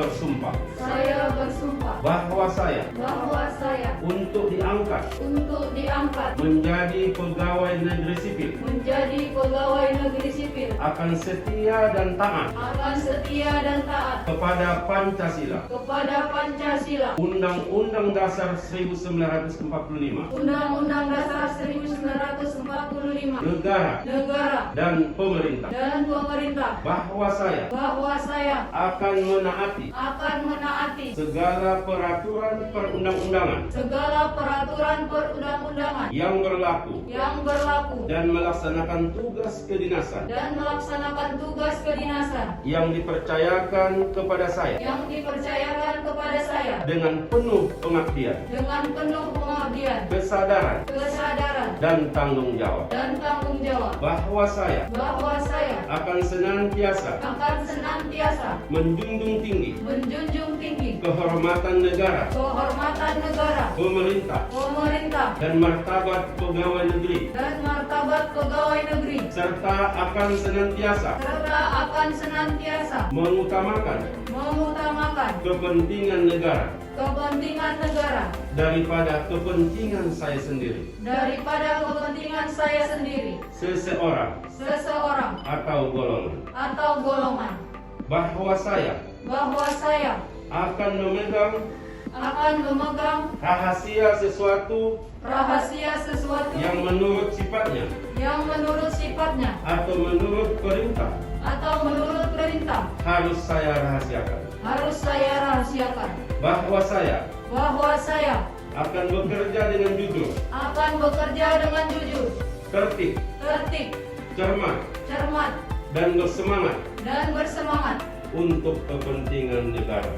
bersumpah bahwa saya untuk diangkat menjadi pegawai negeri sipil akan setia dan taat kepada Pancasila, Undang-Undang Dasar 1945, negara dan pemerintah, bahwa saya akan menaati segala peraturan perundang-undangan yang berlaku dan melaksanakan tugas kedinasan yang dipercayakan kepada saya dengan penuh pengabdian, kesadaran dan tanggung jawab, bahwa saya akan senantiasa menjunjung tinggi kehormatan negara, pemerintah dan martabat pegawai negeri, serta akan senantiasa mengutamakan kepentingan negara daripada kepentingan saya sendiri, seseorang atau golongan, bahwa saya akan memegang rahasia sesuatu yang menurut sifatnya atau menurut perintah harus saya rahasiakan, bahwa saya akan bekerja dengan jujur, tertib, cermat dan bersemangat untuk kepentingan negara.